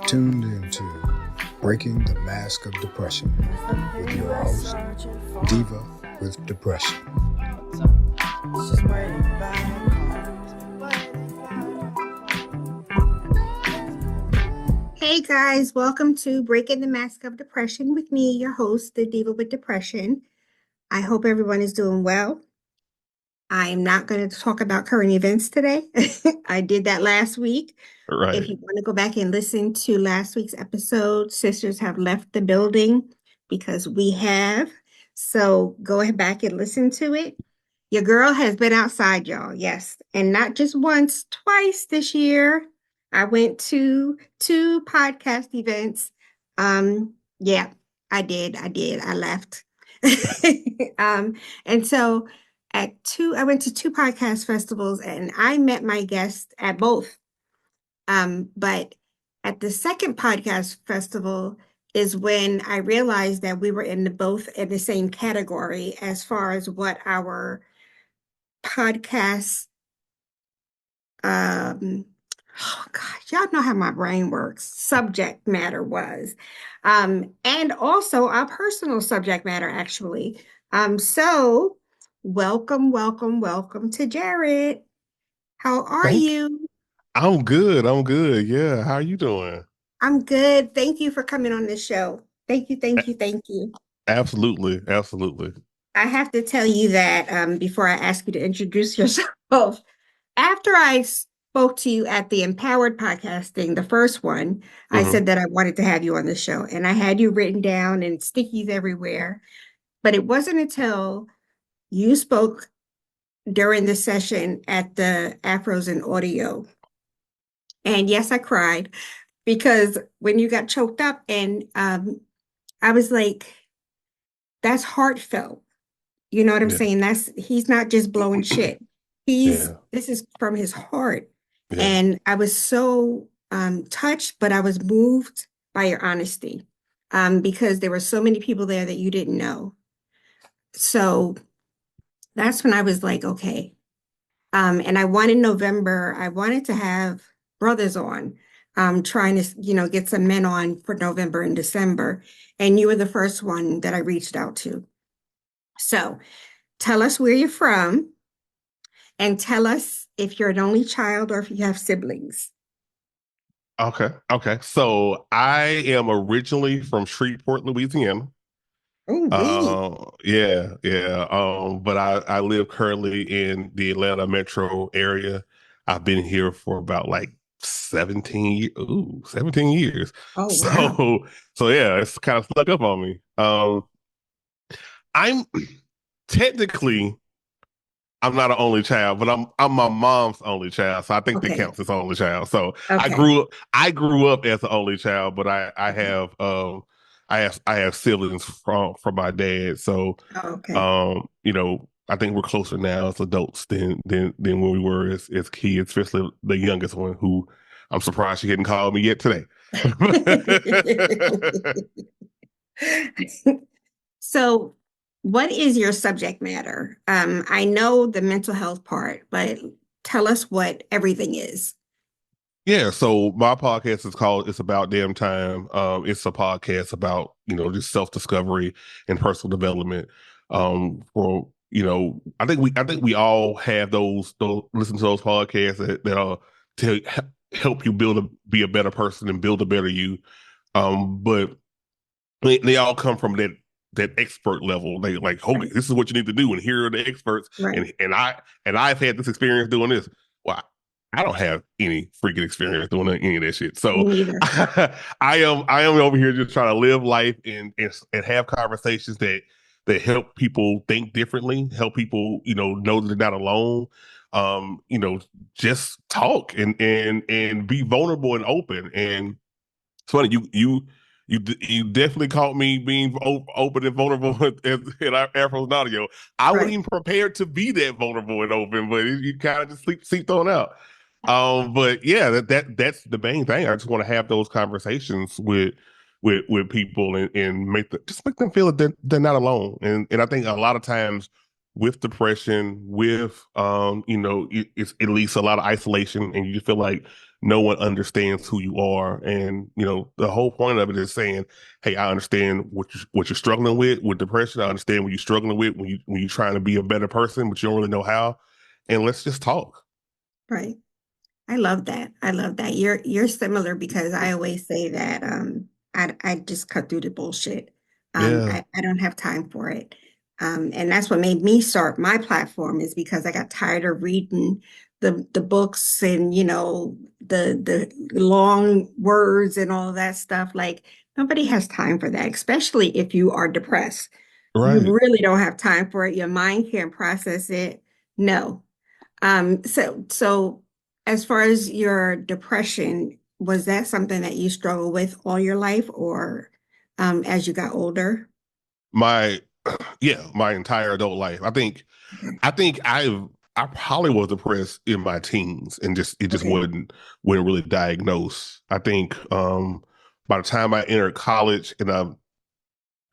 tuned into Breaking the Mask of Depression with your host, Diva with Depression. Hey guys, welcome to Breaking the Mask of Depression with me, your host, the Diva with Depression. I hope everyone is doing well. I am not going to talk about current events today. I did that last week. Right. If you want to go back and listen to last week's episode, sisters have left the building because we have. So go back and listen to it. Your girl has been outside, y'all. Yes. And not just once, twice this year. I went to two podcast events. Yeah, I did. I left. And so I went to two podcast festivals and I met my guests at both. But at the second podcast festival is when I realized that we were both in the same category as far as what our podcast oh gosh, y'all know how my brain works, subject matter was. And also our personal subject matter, actually. So welcome to Jared. How are Thank you? I'm good. I'm good. Yeah. How are you doing? I'm good. Thank you for coming on this show. Thank you. Absolutely. Absolutely. I have to tell you that before I ask you to introduce yourself, after I spoke to you at the Empowered Podcasting, the first one, I hmm said that I wanted to have you on the show, and I had you written down and stickies everywhere. But it wasn't until you spoke during the session at the Afros and Audio. And yes, I cried because when you got choked up, and I was like, that's heartfelt. You know what I'm Yeah. saying? He's not just blowing shit. Yeah. This is from his heart. Yeah. And I was so touched, but I was moved by your honesty because there were so many people there that you didn't know. So that's when I was like, okay. And I wanted to have brothers on, trying to, get some men on for November and December. And you were the first one that I reached out to. So tell us where you're from and tell us if you're an only child or if you have siblings. Okay. Okay. So I am originally from Shreveport, Louisiana. Oh, we. Yeah, yeah. But I live currently in the Atlanta metro area. I've been here for about like 17 years. Oh, wow. So so yeah, it's kind of snuck up on me. I'm technically I'm not an only child, but I'm my mom's only child, so I think that Okay. counts as only child. So Okay. I grew up as an only child, but I have siblings from my dad. So Okay. I think we're closer now as adults than when we were as kids, especially the youngest one who I'm surprised she hadn't called me yet today. So, what is your subject matter? I know the mental health part, but tell us what everything is. Yeah, so my podcast is called It's About Damn Time. It's a podcast about, just self-discovery and personal development. I think we all have those listen to those podcasts that are to help you be a better person and build a better you. But they all come from that expert level. They like, okay, Right. this is what you need to do, and here are the experts. Right. And I've had this experience doing this. Well, I don't have any freaking experience doing any of that shit. Me So neither. I am over here just trying to live life and have conversations that help people think differently, help people, know that they're not alone. Just talk and be vulnerable and open. And it's funny, you definitely caught me being open and vulnerable in our Afro's audio. I wasn't Right. even prepared to be that vulnerable and open, but you kind of just seeped on out. But yeah, that's the main thing. I just want to have those conversations with people and just make them feel that they're not alone. And I think a lot of times with depression, with it's at least a lot of isolation, and you feel like no one understands who you are. And the whole point of it is saying, hey, I understand what you're struggling with depression. I understand what you're struggling with when you're trying to be a better person, but you don't really know how. And let's just talk. Right. I love that. I love that. You're similar because I always say that I just cut through the bullshit. Yeah. I don't have time for it. And that's what made me start my platform is because I got tired of reading the books and the long words and all of that stuff. Like nobody has time for that, especially if you are depressed. You Right. really don't have time for it. Your mind can't process it. No. So as far as your depression, was that something that you struggled with all your life or as you got older? My yeah, my entire adult life. I probably was depressed in my teens and just it just Okay. wasn't really diagnosed. I think by the time I entered college and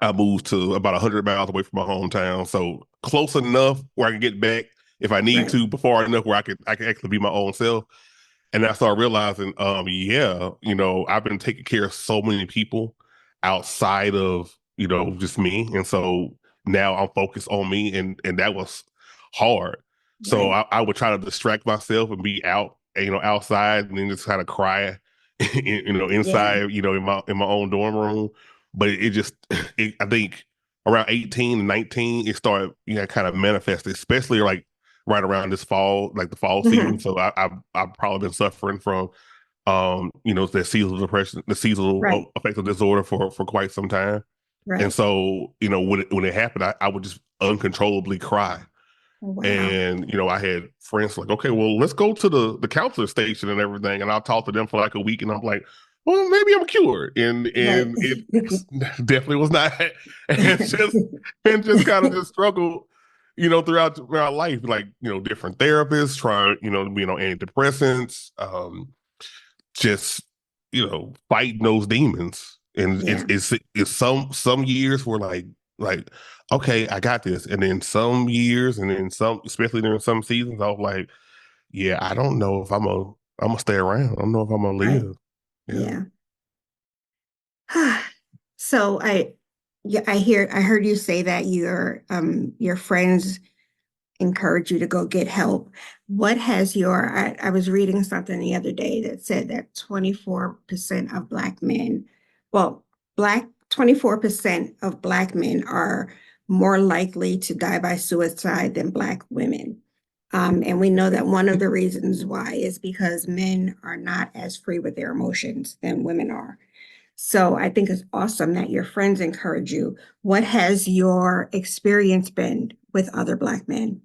I moved to about 100 miles away from my hometown, so close enough where I can get back if I need Right. to, but far enough where I can actually be my own self. And I started realizing, yeah, I've been taking care of so many people outside of, just me. And so now I'm focused on me and that was hard. So Right. I would try to distract myself and be out, outside and then just kind of cry, Yeah. inside, in my own dorm room. But it just, I think around 18 and 19, it started, kind of manifested, especially like right around this fall, like the fall season. Hmm. So I've probably been suffering from that seasonal depression, the Right. seasonal affective disorder for quite some time. And Right. so, when it happened, I would just uncontrollably cry. Oh, wow. And, I had friends like, okay, well, let's go to the counselor station and everything. And I'll talk to them for like a week and I'm like, well, maybe I'm cured. Right. And it definitely was not. And just kind of just struggled, throughout life, like, different therapists, trying, antidepressants, just, fighting those demons. And Yeah. it's some years were like, okay, I got this. And then some years, and then some, especially during some seasons, I was like, yeah, I don't know if I'm gonna stay around. I don't know if I'm gonna Right. live. Yeah. Yeah. So yeah, I heard you say that your friends encourage you to go get help. What has I was reading something the other day that said that 24% of Black men, well, 24% of Black men are more likely to die by suicide than Black women. And we know that one of the reasons why is because men are not as free with their emotions than women are. So I think it's awesome that your friends encourage you. What has your experience been with other Black men?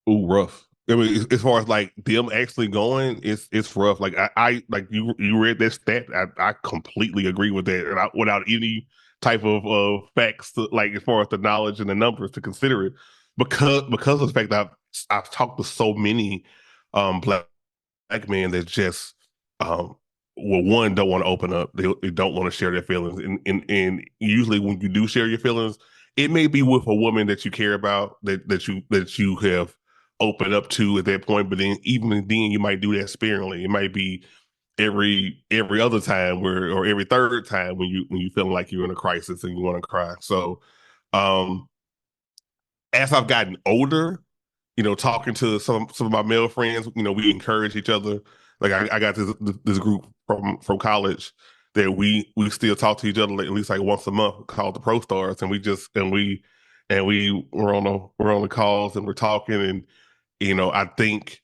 Ooh, rough. I mean, as far as like them actually going, it's rough. Like I like you read that stat. I completely agree with that, and without any type of facts, like as far as the knowledge and the numbers to consider it, because of the fact that I've talked to so many black men that just well, one, don't want to open up. They don't want to share their feelings, and usually when you do share your feelings, it may be with a woman that you care about, that you have opened up to at that point. But then even then, you might do that sparingly. It might be every other time or every third time when you feel like you're in a crisis and you want to cry. So um, as I've gotten older, talking to some of my male friends, we encourage each other. Like I got this group from college that we still talk to each other like, at least like once a month, called the Pro Stars, and we're on the calls and we're talking, and I think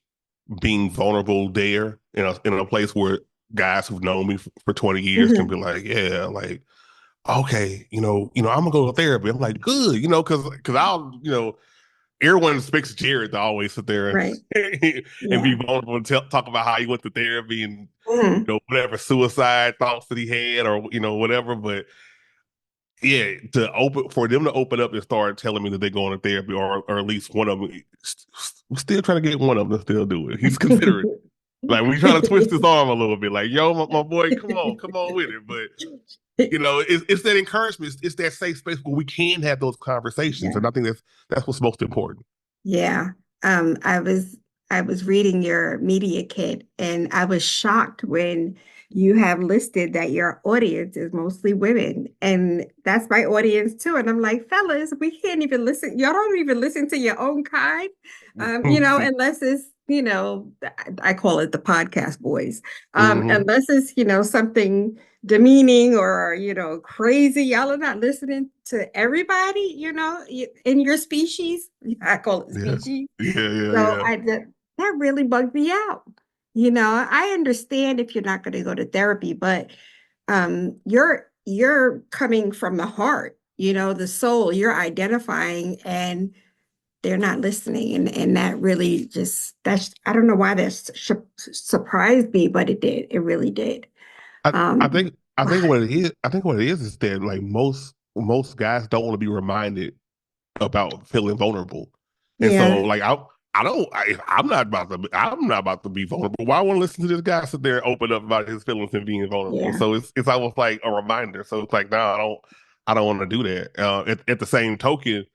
being vulnerable there in a place where guys who've known me for 20 years can Mhm. be like, yeah, like okay, I'm gonna go to therapy. I'm like, good, because I'll, everyone expects Jared to always sit there Right. and be Yeah. vulnerable and talk about how he went to therapy and Mhm. whatever suicide thoughts that he had or whatever. But yeah, for them to open up and start telling me that they're going to therapy, or at least one of them, we're still trying to get one of them to still do it. He's considering. Like we trying to twist his arm a little bit, like, yo, my boy, come on with it. But It's that encouragement. It's that safe space where we can have those conversations, Yeah. and I think that's what's most important. Yeah. I was reading your media kit and I was shocked when you have listed that your audience is mostly women. And that's my audience too. And I'm like, fellas, we can't even listen. Y'all don't even listen to your own kind. Unless it's, I call it the podcast boys. Hmm. Unless it's, something demeaning or crazy, y'all are not listening to everybody, in your species. I call it Yeah, species. yeah, yeah, So yeah. that really bugged me out. I understand if you're not going to go to therapy, but you're coming from the heart, the soul. You're identifying, and they're not listening, and that really that's I don't know why that surprised me, but it did. It really did. I, I Um, think I think what it is. I think what it is that like most guys don't want to be reminded about feeling vulnerable, and so yeah, like I'm not about to be vulnerable. Why I want to listen to this guy sit there and open up about his feelings and being vulnerable? yeah, So it's almost like a reminder. So it's like, no, I don't want to do that. At the same token,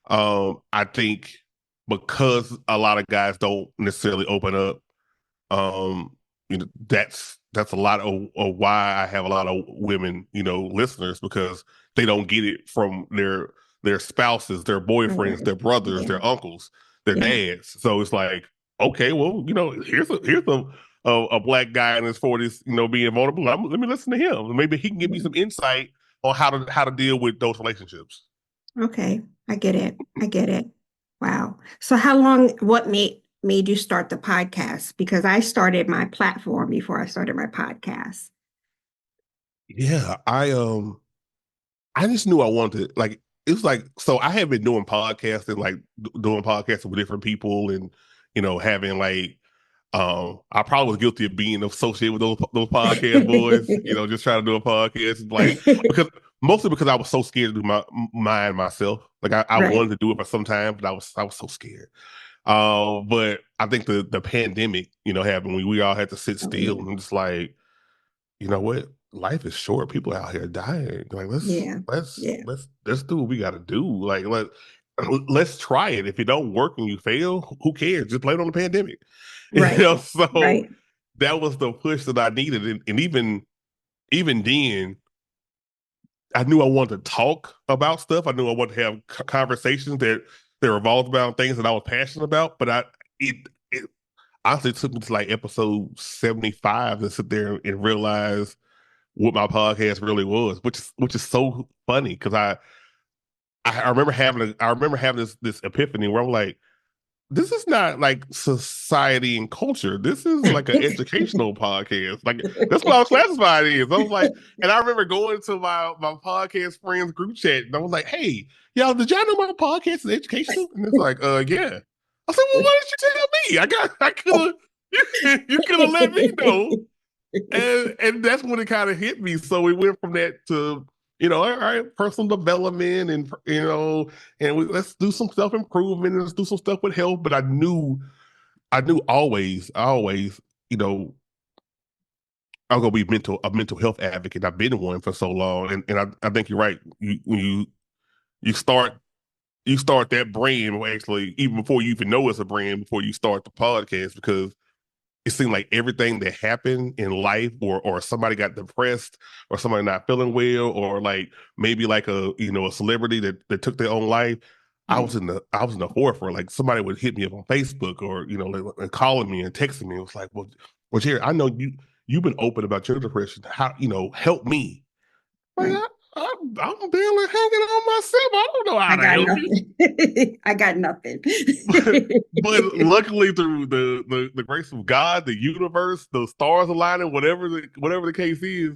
I think because a lot of guys don't necessarily open up, that's a lot of why I have a lot of women, listeners, because they don't get it from their spouses, their boyfriends, right. their brothers, Yeah, their uncles, their yeah. dads. So it's like, okay, well, here's a black guy in his 40s, being vulnerable. Let me listen to him. Maybe he can give me Yeah. some insight on how to deal with those relationships. Okay, I get it. I get it. Wow. So what made you start the podcast? Because I started my platform before I started my podcast. Yeah, I just knew I wanted like it was like so I had been doing podcasting like doing podcasting with different people and having like I probably was guilty of being associated with those podcast boys, just trying to do a podcast like because mostly because I was so scared to do mine myself. Like I Right. wanted to do it for some time, but I was so scared. But I think the pandemic, happened. We all had to sit Oh still yeah. and just like you know what? Life is short. People out here dying. Like let's Yeah. let's Yeah. let's let's do what we got to do. Like let's try it. If it don't work and you fail, who cares? Just blame it on the pandemic. Right. So Right. that was the push that I needed, and even then, I knew I wanted to talk about stuff. I knew I wanted to have conversations that revolved around things that I was passionate about. But it honestly took me to like episode 75 to sit there and realize what my podcast really was, which is so funny because I remember having this epiphany where I'm like, this is not like society and culture. This is like an educational podcast. Like that's what I was classified as. I was like, and I remember going to my podcast friends group chat and I was like, hey, y'all, did y'all know my podcast is educational? And it's like, yeah. I said, well, why didn't you tell me? I could have you could have let me know and that's when it kind of hit me. So we went from that to all right, personal development, and let's do some self improvement, and let's do some stuff with health. But I knew always, you know, I'm gonna be a mental health advocate. I've been one for so long, and I think you're right. You start you start that brand actually even before you even know it's a brand before you start the podcast because it seemed like everything that happened in life or somebody got depressed or somebody not feeling well or like maybe like a celebrity that took their own life. Right. I was in the forefront. Like somebody would hit me up on Facebook or like calling me and texting me. It was like, well, Jerry, I know you've been open about your depression. How help me? Like Right. I'm barely hanging on myself. I don't know how I to got help you. nothing. I got nothing. But luckily, through the grace of God, the universe, the stars aligning, whatever the case is,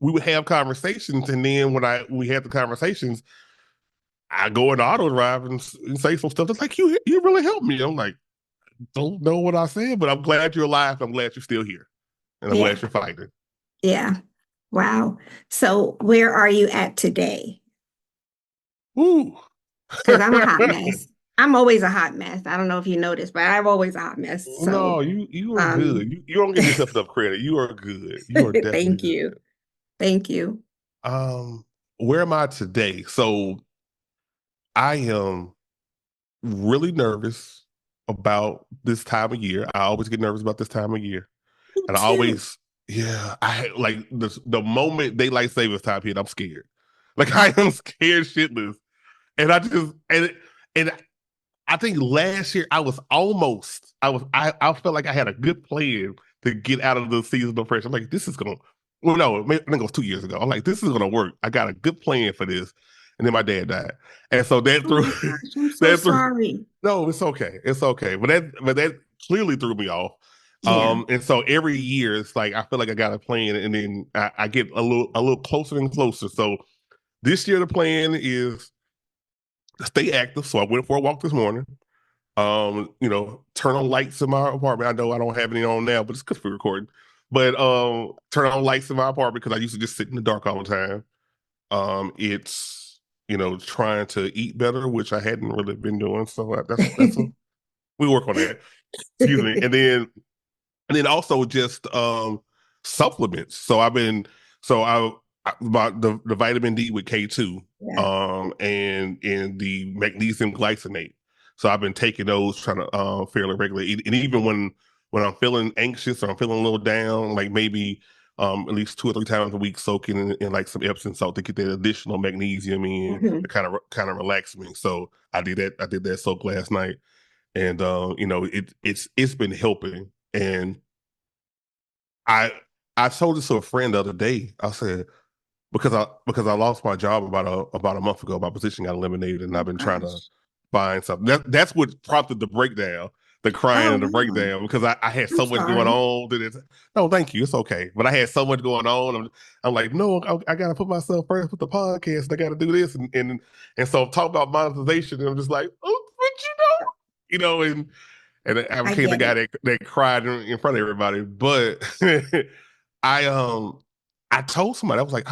we would have conversations, and then when we had the conversations, I go into auto drive and say some stuff that's like, you really helped me. I'm like, don't know what I said, but I'm glad you're alive. I'm glad you're still here, and I'm Yeah. glad you're fighting. Yeah. Wow. So where are you at today? Woo. Because I'm a hot mess. I'm always a hot mess. I don't know if you noticed, but I'm always a hot mess. No, So, you are um, good. You don't give yourself enough credit. You are good. You are definitely thank good. you. Thank you. Um, where am I today? So I am really nervous about this time of year. I always get nervous about this time of year. Me And I too. always, yeah, I like the moment daylight savings time hit, I'm scared. Like I am scared shitless. And I just and I think last year I felt like I had a good plan to get out of the seasonal pressure. I'm like, this is gonna well no, I think it was 2 years ago. I'm like, this is gonna work. I got a good plan for this. And then my dad died. And so that Oh threw my gosh, I'm so that threw sorry. no, it's okay. It's okay. But that clearly threw me off. Yeah. And so every year it's like I feel like I got a plan and then I get a little closer and closer. So this year the plan is to stay active. So I went for a walk this morning. Turn on lights in my apartment. I know I don't have any on now, but it's good for recording. But turn on lights in my apartment because I used to just sit in the dark all the time. It's trying to eat better, which I hadn't really been doing. So we work on that. Excuse me. And then also just supplements. So I bought the vitamin D with K2 Yeah. and the magnesium glycinate. So I've been taking those trying to fairly regularly. And even when I'm feeling anxious or I'm feeling a little down, like maybe at least 2 or 3 times a week soaking in like some Epsom salt to get that additional magnesium in to Mhm. kind of relax me. So I did that. I did that soak last night, and it's been helping. And I I told this to a friend the other day. I said because I lost my job about a month ago. My position got eliminated, and I've Oh been trying to gosh. find something. That's what prompted the breakdown, the crying Oh and the no. breakdown because I had I'm so much going sorry. on. No, thank you. It's okay. But I had so much going on. I'm like, no, I got to put myself first with the podcast. I got to do this, and so talk about monetization. And I'm just like, oh, but and I I became the get guy it. that cried in front of everybody. But I I told somebody I was like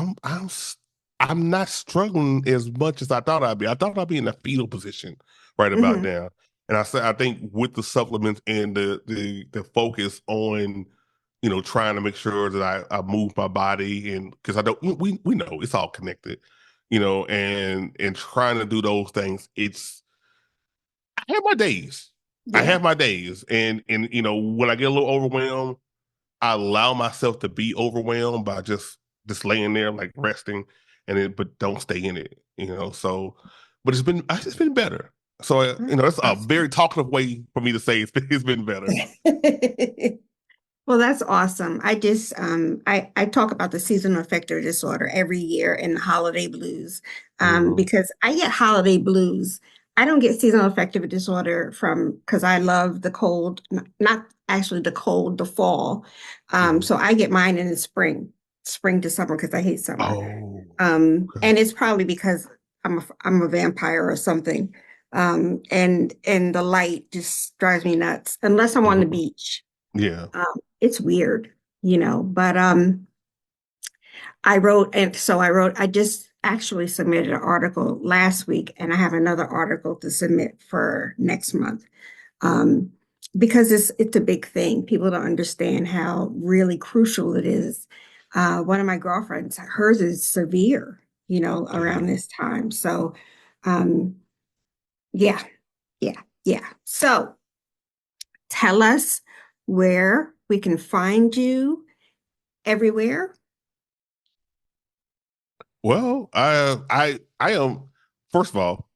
I'm not struggling as much as I thought I'd be. I thought I'd be in a fetal position right about Hmm. now. And I said I think with the supplements and the focus on trying to make sure that I move my body and because I don't we know it's all connected, and trying to do those things. I have my days. I Yeah. have my days. And when I get a little overwhelmed, I allow myself to be overwhelmed by just laying there like resting but don't stay in it. So but it's been better. So that's a very Awesome. talkative way for me to say it's been better. Well, that's awesome. I talk about the seasonal affective disorder every year in the holiday blues, Hmm. because I get holiday blues. I don't get seasonal affective disorder from because I love the cold, not actually the cold, the fall. Hmm. So I get mine in the spring to summer because I hate summer. Oh, okay. And it's probably because I'm a vampire or something. And the light just drives me nuts unless I'm on the Hmm. beach. Yeah. It's weird, but I just actually submitted an article last week and I have another article to submit for next month. Um, because it's a big thing. People don't understand how really crucial it is. One of my girlfriends, hers is severe, around Dang. this time. So um, yeah, yeah, yeah. So tell us where we can find you everywhere. Well, I am first of all,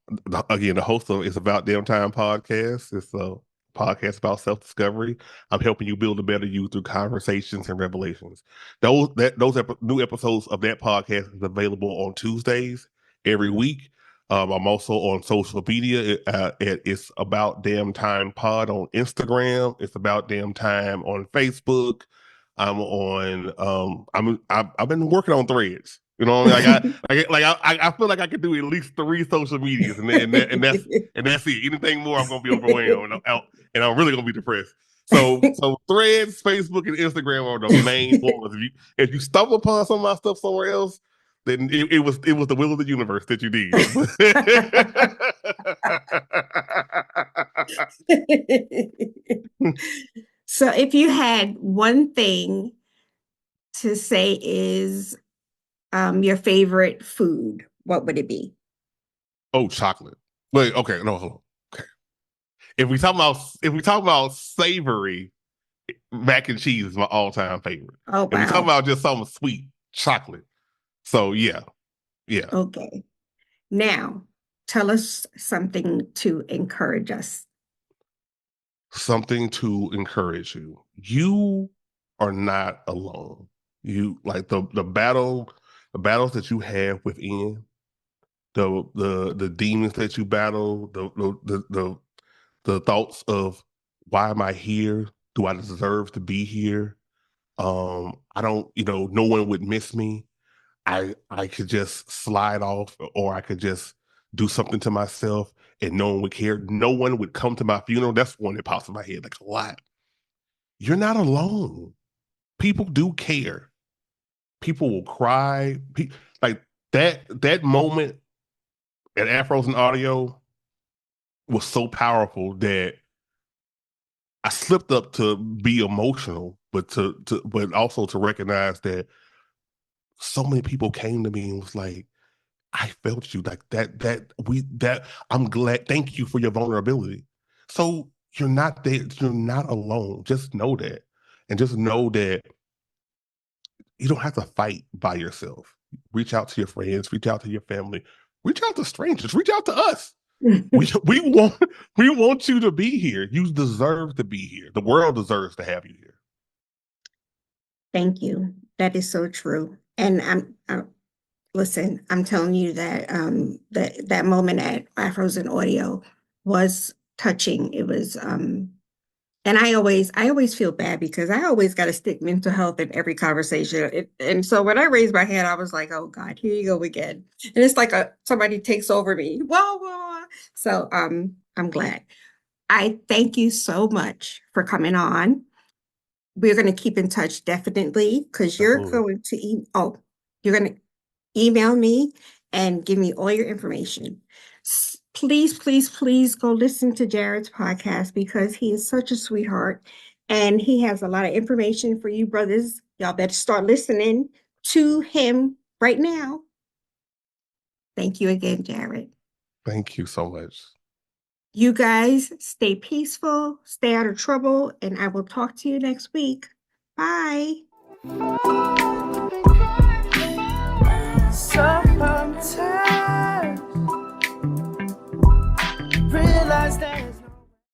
again, the host of It's About Damn Time podcast. It's a podcast about self-discovery. I'm helping you build a better you through conversations and revelations. New episodes of that podcast is available on Tuesdays every week. I'm also on social media. It's About Damn Time Pod on Instagram. It's About Damn Time on Facebook. I've been working on threads. You know what I mean? I feel like I could do at least 3 social medias, and that's it. Anything more, I'm gonna be overwhelmed, and I'm really gonna be depressed. So Threads, Facebook, and Instagram are the main ones. If you stumble upon some of my stuff somewhere else, then it was the will of the universe that you did. So if you had one thing to say is your favorite food, what would it be? Oh, chocolate. Wait, okay, no, hold on. Okay. If we talk about savory, mac and cheese is my all-time favorite. Oh, If we talk wow. about just something sweet, chocolate. So yeah. Okay. Now, tell us something to encourage us. Something to encourage you. You are not alone. You like the battles that you have within, the demons that you battle, the thoughts of why am I here? Do I deserve to be here? I don't, no one would miss me. I could just slide off, or I could just do something to myself and no one would care. No one would come to my funeral. That's one that pops in my head like a lot. You're not alone. People do care. People will cry. Like that moment at Afros and Audio was so powerful that I slipped up to be emotional, but but also to recognize that so many people came to me and was like, I felt you like that I'm glad. Thank you for your vulnerability. So you're not there. You're not alone. Just know that. And just know that you don't have to fight by yourself. Reach out to your friends, reach out to your family, reach out to strangers, reach out to us. We want you to be here. You deserve to be here. The world deserves to have you here. Thank you. That is so true. And listen, I'm telling you that that moment at Afros and Audio was touching. It was and I always feel bad because I always got to stick mental health in every conversation. And so when I raised my hand, I was like, oh God, here you go again. And it's like somebody takes over me. Whoa, whoa. So I'm glad. I thank you so much for coming on. We're going to keep in touch definitely because you're Absolutely. going to you're going to email me and give me all your information. Please, please, please go listen to Jared's podcast because he is such a sweetheart and he has a lot of information for you brothers. Y'all better start listening to him right now. Thank you again, Jared. Thank you so much. You guys stay peaceful, stay out of trouble, and I will talk to you next week. Bye. Sometimes realize that